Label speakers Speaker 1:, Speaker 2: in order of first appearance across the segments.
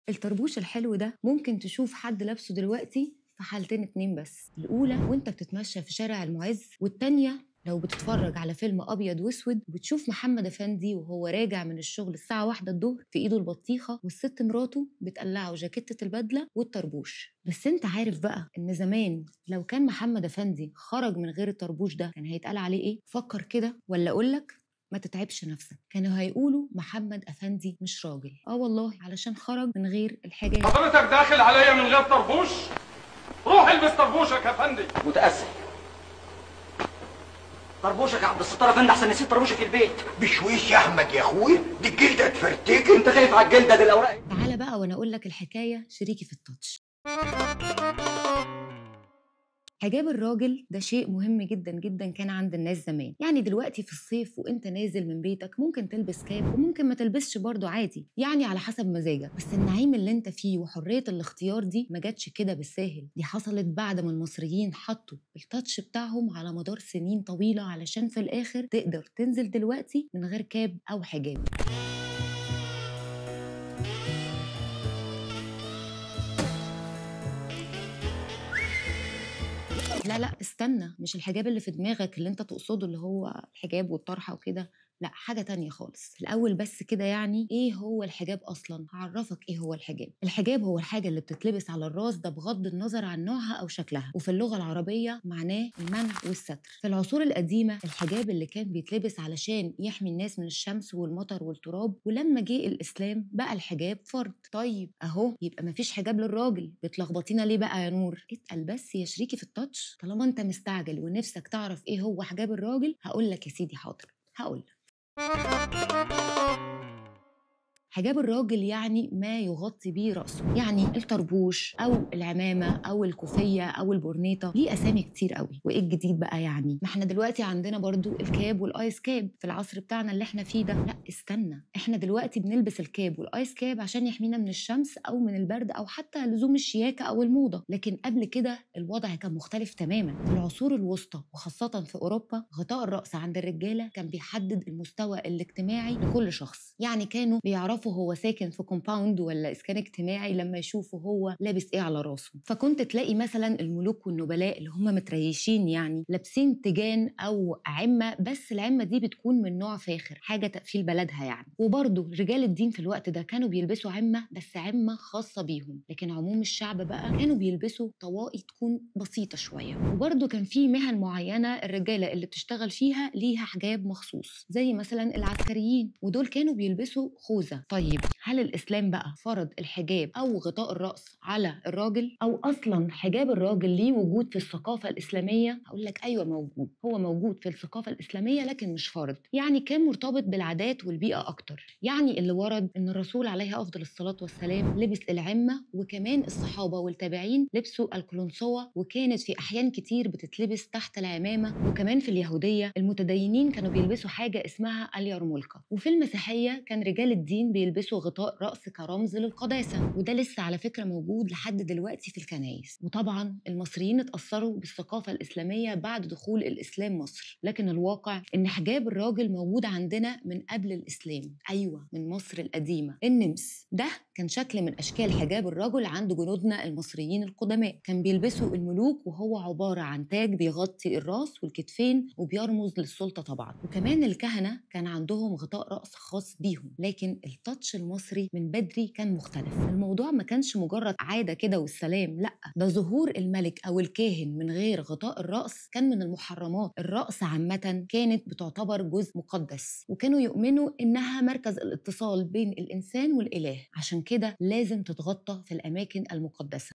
Speaker 1: الطربوش الحلو ده ممكن تشوف حد لابسه دلوقتي في حالتين اتنين بس، الأولى وانت بتتمشى في شارع المعز، والتانية لو بتتفرج على فيلم أبيض وأسود وبتشوف محمد أفندي وهو راجع من الشغل الساعة 1 الظهر في إيده البطيخة والست مراته بتقلعه جاكيتة البدلة والطربوش. بس انت عارف بقى إن زمان لو كان محمد أفندي خرج من غير الطربوش ده كان هيتقال عليه إيه؟ فكر كده ولا أقولك؟ ما تتعبش نفسك، كانوا هيقولوا محمد أفندي مش راجل. والله علشان خرج من غير الحاجات.
Speaker 2: حضرتك داخل عليا من غير طربوش؟ روح البس طربوشك يا فندي.
Speaker 3: متأسف. طربوشك يا عبد الستار يا فندي، احسن نسيت طربوشك في البيت.
Speaker 4: بشويش يا احمد يا اخويا، دي الجلده اتفرتكت.
Speaker 3: انت خايف على الجلده دي الاوراق.
Speaker 1: تعالى بقى وانا اقول لك الحكايه شريكي في التاتش. حجاب الراجل ده شيء مهم جدا جدا كان عند الناس زمان. يعني دلوقتي في الصيف وانت نازل من بيتك ممكن تلبس كاب وممكن ما تلبسش برضو عادي، يعني على حسب مزاجك. بس النعيم اللي انت فيه وحرية الاختيار دي ما جاتش كده بالساهل، دي حصلت بعد ما المصريين حطوا التاتش بتاعهم على مدار سنين طويلة علشان في الاخر تقدر تنزل دلوقتي من غير كاب او حجاب. لا استنى، مش الحجاب اللي في دماغك اللي انت تقصده اللي هو الحجاب والطرحة وكده، لا حاجة تانية خالص. الأول بس كده، يعني إيه هو الحجاب أصلاً؟ هعرفك إيه هو الحجاب. الحجاب هو الحاجة اللي بتتلبس على الراس، ده بغض النظر عن نوعها أو شكلها، وفي اللغة العربية معناه المنع والستر. في العصور القديمة الحجاب اللي كان بيتلبس علشان يحمي الناس من الشمس والمطر والتراب، ولما جه الإسلام بقى الحجاب فرض. طيب أهو، يبقى مفيش حجاب للراجل، بتلخبطينا ليه بقى يا نور؟ اتقل بس يا شريكي في التاتش، طالما أنت مستعجل ونفسك تعرف إيه هو حجاب الراجل هقول لك يا سيدي. حاضر هقول لك. حجاب الراجل يعني ما يغطي بيه رأسه، يعني الطربوش أو العمامة أو الكوفية أو البورنيطة، ليه أسامي كتير قوي. وإيه الجديد بقى يعني؟ ما احنا دلوقتي عندنا برضو الكاب والآيس كاب في العصر بتاعنا اللي احنا فيه ده. لا استنى، احنا دلوقتي بنلبس الكاب والآيس كاب عشان يحمينا من الشمس أو من البرد أو حتى لزوم الشياكة أو الموضة. لكن قبل كده الوضع كان مختلف تماما. في العصور الوسطى وخاصة في أوروبا غطاء الرأس عند الرجالة كان بيحدد المستوى الاجتماعي لكل شخص. يعني كانوا بيعرفوا هو ساكن في كومباوند ولا اسكان اجتماعي لما يشوفوا هو لابس ايه على راسه. فكنت تلاقي مثلا الملوك والنبلاء اللي هم متريشين يعني لابسين تيجان او عمه، بس العمه دي بتكون من نوع فاخر، حاجه تقفيل بلدها يعني. وبرضه رجال الدين في الوقت ده كانوا بيلبسوا عمه، بس عمه خاصه بيهم. لكن عموم الشعب بقى كانوا بيلبسوا طواقي تكون بسيطه شويه. وبرضه كان في مهن معينه الرجاله اللي بتشتغل فيها ليها حجاب مخصوص، زي مثلا العسكريين، ودول كانوا بيلبسوا خوذه. طيب هل الإسلام بقى فرض الحجاب أو غطاء الرأس على الراجل؟ أو أصلاً حجاب الراجل ليه وجود في الثقافة الإسلامية؟ أقول لك أيوة موجود، هو موجود في الثقافة الإسلامية لكن مش فرض. يعني كان مرتبط بالعادات والبيئة أكتر. يعني اللي ورد إن الرسول عليه أفضل الصلاة والسلام لبس العمة، وكمان الصحابة والتابعين لبسوا القلنسوة، وكانت في أحيان كتير بتتلبس تحت العمامة. وكمان في اليهودية المتدينين كانوا بيلبسوا حاجة اسمها اليرملكة. وفي المسيحية كان رجال الدين بيلبسوا غطاء رأس كرمز للقداسة، وده لسه على فكرة موجود لحد دلوقتي في الكنائس. وطبعا المصريين اتأثروا بالثقافة الإسلامية بعد دخول الإسلام مصر، لكن الواقع إن حجاب الراجل موجود عندنا من قبل الإسلام. أيوة، من مصر القديمة. النمس ده كان شكل من أشكال حجاب الرجل عند جنودنا المصريين القدماء. كان بيلبسوا الملوك، وهو عبارة عن تاج بيغطي الراس والكتفين وبيرمز للسلطة طبعا. وكمان الكهنة كان عندهم غطاء رأس خاص بيهم. لكن التاتش المصري من بدري كان مختلف. الموضوع ما كانش مجرد عادة كده والسلام، لا، ده ظهور الملك أو الكاهن من غير غطاء الرأس كان من المحرمات. الرأس عامة كانت بتعتبر جزء مقدس، وكانوا يؤمنوا إنها مركز الاتصال بين الإنسان والإله، عشان كده لازم تتغطى في الأماكن المقدسة.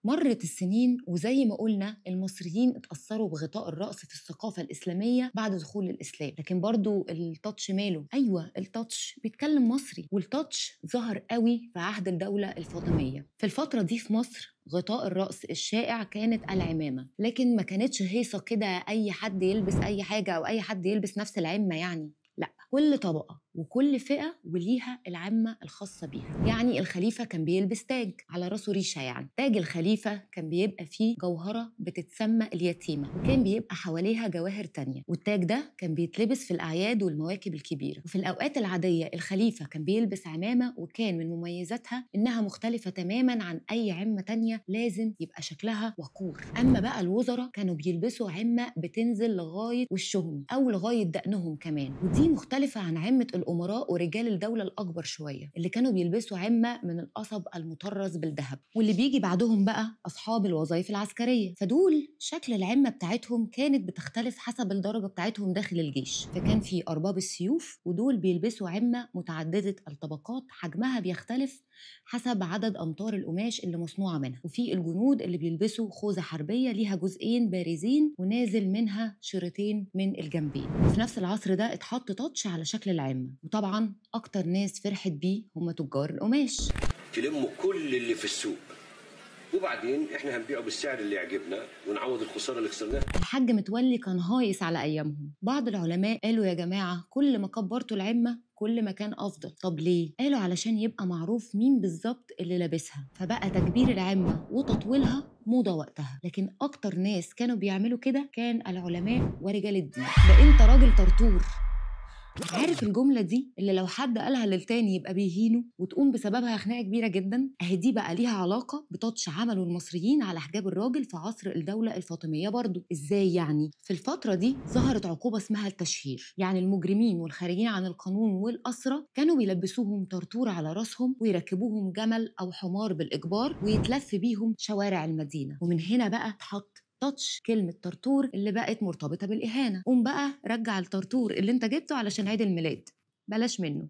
Speaker 1: مرت السنين وزي ما قلنا المصريين اتأثروا بغطاء الرأس في الثقافة الإسلامية بعد دخول الإسلام. لكن برضو التاتش ماله؟ أيوة، التاتش بيتكلم مصري، والتاتش ظهر قوي في عهد الدولة الفاطمية. في الفترة دي في مصر غطاء الرأس الشائع كانت العمامة، لكن ما كانتش هيصة كده أي حد يلبس أي حاجة أو أي حد يلبس نفس العمة يعني. لا، كل طبقة وكل فئة وليها العمة الخاصة بيها. يعني الخليفة كان بيلبس تاج على راسه ريشة، يعني تاج الخليفة كان بيبقى فيه جوهرة بتتسمى اليتيمة، وكان بيبقى حواليها جواهر تانية، والتاج ده كان بيتلبس في الأعياد والمواكب الكبيرة. وفي الأوقات العادية الخليفة كان بيلبس عمامة، وكان من مميزاتها إنها مختلفة تماماً عن أي عمة تانية، لازم يبقى شكلها وقور. أما بقى الوزراء كانوا بيلبسوا عمة بتنزل لغاية وشهم أو لغاية دقنهم كمان، ودي مختلفة عن عمة الأمراء ورجال الدولة الأكبر شوية اللي كانوا بيلبسوا عمة من القصب المطرز بالذهب. واللي بيجي بعدهم بقى أصحاب الوظائف العسكرية، فدول شكل العمة بتاعتهم كانت بتختلف حسب الدرجة بتاعتهم داخل الجيش. فكان في أرباب السيوف، ودول بيلبسوا عمة متعددة الطبقات حجمها بيختلف حسب عدد أمتار القماش اللي مصنوعة منها. وفي الجنود اللي بيلبسوا خوذة حربية ليها جزئين بارزين ونازل منها شريطين من الجنبين. وفي نفس العصر ده اتحط تاتش على شكل العمة، وطبعا أكتر ناس فرحت بيه هم تجار القماش.
Speaker 5: تلموا كل اللي في السوق وبعدين احنا هنبيعه بالسعر اللي يعجبنا ونعوض الخساره اللي خسرناها.
Speaker 1: الحاج متولي كان هايص على ايامهم. بعض العلماء قالوا يا جماعه كل ما كبرتوا العمه كل ما كان افضل. طب ليه؟ قالوا علشان يبقى معروف مين بالظبط اللي لابسها، فبقى تكبير العمه وتطويلها موضه وقتها. لكن اكتر ناس كانوا بيعملوا كده كان العلماء ورجال الدين. ده انت راجل طرطور. عارف الجملة دي اللي لو حد قالها للتاني يبقى بيهينه وتقوم بسببها خناقة كبيرة جدا؟ اهي دي بقى ليها علاقة بتاتش عمله المصريين على حجاب الراجل في عصر الدولة الفاطمية برضو. ازاي يعني؟ في الفترة دي ظهرت عقوبة اسمها التشهير، يعني المجرمين والخارجين عن القانون والأسرة كانوا بيلبسوهم طرطور على راسهم ويركبوهم جمل أو حمار بالإجبار ويتلف بيهم شوارع المدينة. ومن هنا بقى اتحط تاتش كلمة طرطور اللي بقت مرتبطة بالإهانة. قوم بقى رجع الطرطور اللي انت جبته علشان عيد الميلاد، بلاش منه.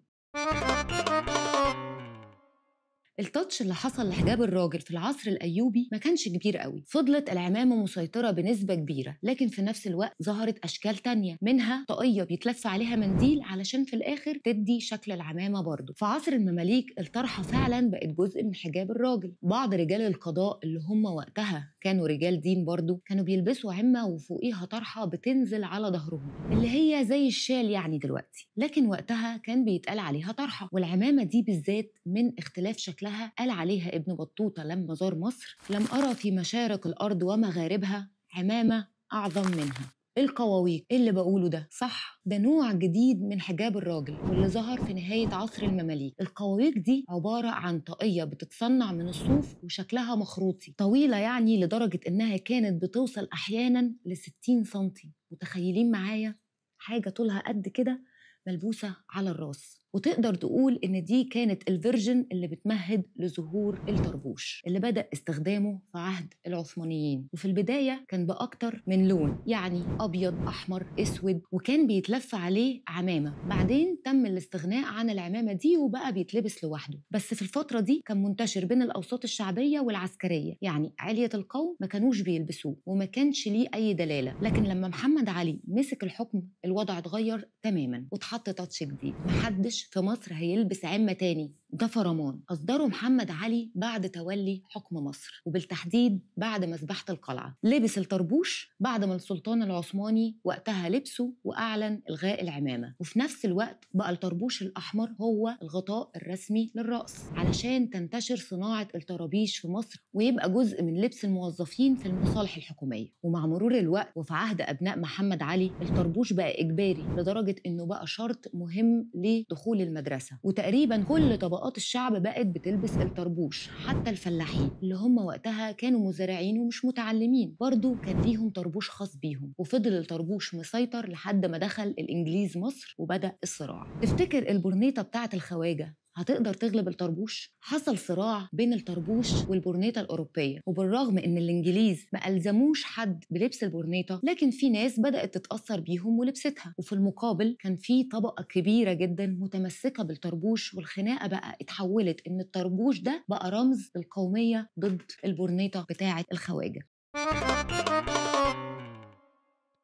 Speaker 1: التاتش اللي حصل لحجاب الراجل في العصر الأيوبي ما كانش كبير قوي. فضلت العمامة مسيطرة بنسبة كبيرة، لكن في نفس الوقت ظهرت أشكال تانية، منها طاقية بيتلف عليها منديل علشان في الآخر تدي شكل العمامة برضو. في عصر المماليك الطرحة فعلا بقت جزء من حجاب الراجل. بعض رجال القضاء اللي هم وقتها كانوا رجال دين برضو كانوا بيلبسوا عمة وفوقيها طرحة بتنزل على ظهرهم اللي هي زي الشال يعني دلوقتي، لكن وقتها كان بيتقال عليها طرحة. والعمامة دي بالذات من اختلاف شكلها قال عليها ابن بطوطة لما زار مصر: لم أرى في مشارق الأرض ومغاربها عمامة أعظم منها. القواويق اللي بقوله ده صح، ده نوع جديد من حجاب الراجل واللي ظهر في نهاية عصر المماليك. القواويق دي عبارة عن طاقية بتتصنع من الصوف وشكلها مخروطي، طويلة يعني لدرجة إنها كانت بتوصل أحياناً ل60 سنتي. متخيلين معايا؟ حاجة طولها قد كده ملبوسة على الراس. وتقدر تقول إن دي كانت الفيرجن اللي بتمهد لظهور الطربوش اللي بدأ استخدامه في عهد العثمانيين. وفي البداية كان بأكتر من لون، يعني أبيض، أحمر، أسود، وكان بيتلف عليه عمامة. بعدين تم الاستغناء عن العمامة دي وبقى بيتلبس لوحده. بس في الفترة دي كان منتشر بين الأوساط الشعبية والعسكرية، يعني علية القوم ما كانوش بيلبسوه وما كانش ليه أي دلالة. لكن لما محمد علي مسك الحكم الوضع اتغير تماما واتحط تاتش جديد. محدش في مصر هيلبس عمة تاني، ده فرمان أصدره محمد علي بعد تولي حكم مصر، وبالتحديد بعد مذبحة القلعة. لبس الطربوش بعد ما السلطان العثماني وقتها لبسه وأعلن إلغاء العمامة. وفي نفس الوقت بقى الطربوش الأحمر هو الغطاء الرسمي للرأس علشان تنتشر صناعة الطرابيش في مصر ويبقى جزء من لبس الموظفين في المصالح الحكومية. ومع مرور الوقت وفي عهد أبناء محمد علي الطربوش بقى إجباري لدرجة إنه بقى شرط مهم لدخول المدرسة، وتقريبا كل طبقات الشعب بقت بتلبس الطربوش، حتى الفلاحين اللي هم وقتها كانوا مزارعين ومش متعلمين برضو كان ليهم طربوش خاص بيهم. وفضل الطربوش مسيطر لحد ما دخل الإنجليز مصر وبدأ الصراع. تفتكر البرنيطة بتاعت الخواجة هتقدر تغلب الطربوش؟ حصل صراع بين الطربوش والبرنيطة الأوروبية، وبالرغم إن الإنجليز ما ألزموش حد بلبس البرنيطة لكن في ناس بدأت تتأثر بيهم ولبستها. وفي المقابل كان في طبقة كبيرة جدا متمسكة بالطربوش، والخناقة بقى اتحولت إن الطربوش ده بقى رمز القومية ضد البرنيطة بتاعة الخواجة.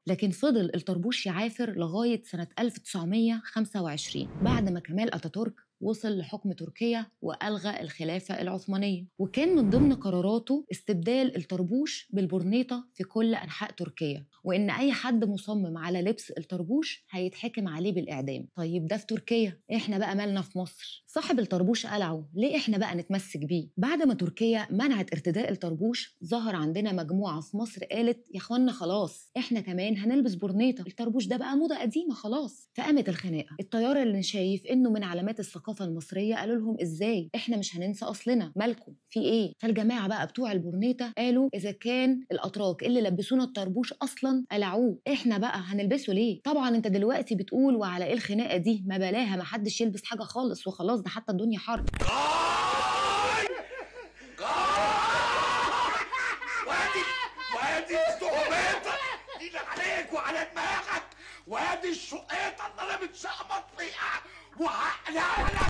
Speaker 1: لكن فضل الطربوش يعافر لغاية سنة 1925 بعد ما كمال أتاتورك وصل لحكم تركيا وألغى الخلافة العثمانية، وكان من ضمن قراراته استبدال الطربوش بالبرنيطة في كل أنحاء تركيا، وإن أي حد مصمم على لبس الطربوش هيتحكم عليه بالإعدام. طيب ده في تركيا، إحنا بقى مالنا في مصر؟ صاحب الطربوش قلعه، ليه إحنا بقى نتمسك بيه؟ بعد ما تركيا منعت ارتداء الطربوش ظهر عندنا مجموعة في مصر قالت يا إخوانا خلاص إحنا كمان هنلبس برنيطة، الطربوش ده بقى موضة قديمة خلاص. فقامت الخناقة. الطيار اللي شايف إنه من علامات الثقافة المصرية قالوا لهم إزاي إحنا مش هننسى أصلنا، مالكم في إيه؟ فالجماعة بقى بتوع البرنيطة قالوا إذا كان الأتراك اللي لبسونا الطربوش أصلا قلعوه، إحنا بقى هنلبسه ليه؟ طبعا أنت دلوقتي بتقول وعلى إيه الخناقة دي؟ ما بلاها، ما حدش يلبس حاجة خالص وخلاص، ده حتى الدنيا حر.
Speaker 4: وادي الصعوبات دي عليك وعلى دماغك، وادي الشقيطه اللي انا متشقمط فيها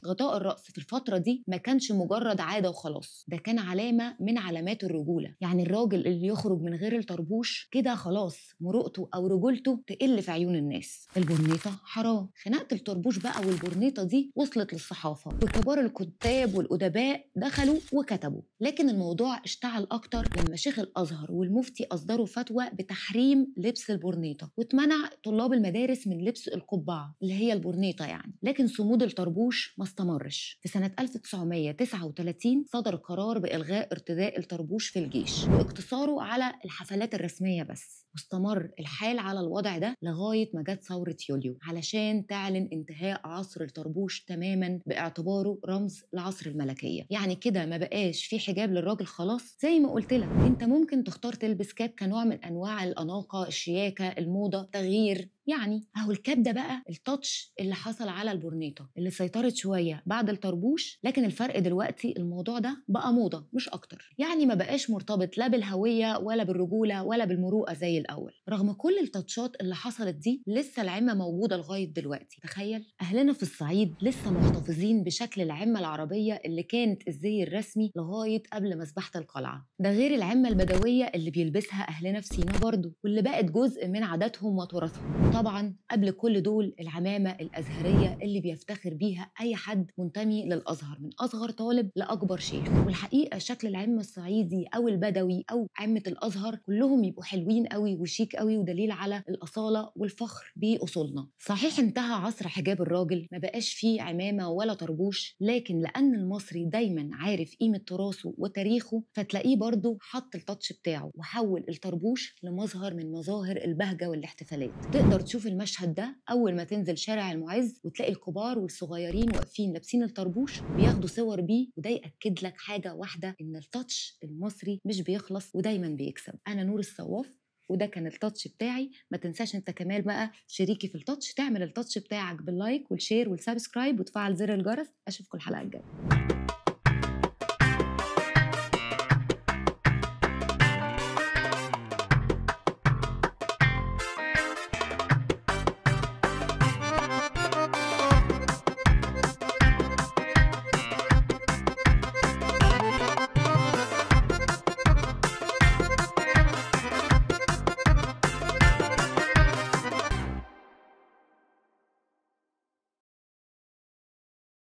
Speaker 1: غطاء الرأس في الفترة دي ما كانش مجرد عادة وخلاص، ده كان علامة من علامات الرجولة. يعني الراجل اللي يخرج من غير الطربوش كده خلاص مروءته أو رجولته تقل في عيون الناس. البرنيطة حرام. خناقة الطربوش بقى والبرنيطة دي وصلت للصحافة، وكبار الكتاب والأدباء دخلوا وكتبوا، لكن الموضوع اشتعل أكتر لما شيخ الأزهر والمفتي أصدروا فتوى بتحريم لبس البرنيطة، واتمنع طلاب المدارس من لبس القبعة اللي هي البرنيطة يعني. لكن صمود الطربوش ما استمرش. في سنة 1939 صدر قرار بإلغاء ارتداء الطربوش في الجيش واقتصاره على الحفلات الرسمية بس، واستمر الحال على الوضع ده لغاية ما جت ثورة يوليو علشان تعلن انتهاء عصر الطربوش تماما باعتباره رمز العصر الملكية. يعني كده ما بقاش في حجاب للراجل خلاص. زي ما قلت لك انت ممكن تختار تلبس كاب كنوع من انواع الاناقة، الشياكة، الموضة، تغيير. يعني اهو الكاب ده بقى التاتش اللي حصل على البرنيطة اللي سيطرت شوية بعد الطربوش، لكن الفرق دلوقتي الموضوع ده بقى موضة مش اكتر. يعني ما بقاش مرتبط لا بالهوية ولا بالرجولة ولا بالمروءة زي الاول. رغم كل التاتشات اللي حصلت دي لسه العمة موجودة لغاية دلوقتي. تخيل اهلنا في الصعيد لسه محتفظين بشكل العمة العربية اللي كانت الزي الرسمي لغاية قبل مذبحة القلعة، ده غير العمة البدوية اللي بيلبسها اهلنا في سينا برضو واللي بقت جزء من عاداتهم وتراثهم. طبعا قبل كل دول العمامة الأزهرية اللي بيفتخر بيها أي حد منتمي للأزهر من أصغر طالب لأكبر شيخ. والحقيقة شكل العمة الصعيدي أو البدوي أو عمة الأزهر كلهم يبقوا حلوين قوي وشيك قوي، ودليل على الأصالة والفخر بأصولنا. صحيح انتهى عصر حجاب الراجل، ما بقاش فيه عمامة ولا طربوش، لكن لأن المصري دايما عارف قيمة تراثه وتاريخه فتلاقيه برضه حط التاتش بتاعه وحول الطربوش لمظهر من مظاهر البهجة والاحتفالات. تقدر تشوف المشهد ده أول ما تنزل شارع المعز وتلاقي الكبار والصغيرين واقفين لابسين الطربوش بياخدوا صور بيه، وده يأكد لك حاجة واحدة، إن التاتش المصري مش بيخلص ودايما بيكسب. أنا نور الصواف وده كان التاتش بتاعي. ما تنساش انت كمان بقى شريكي في التاتش تعمل التاتش بتاعك باللايك والشير والسبسكرايب وتفعل زر الجرس. اشوفكم الحلقة الجاية.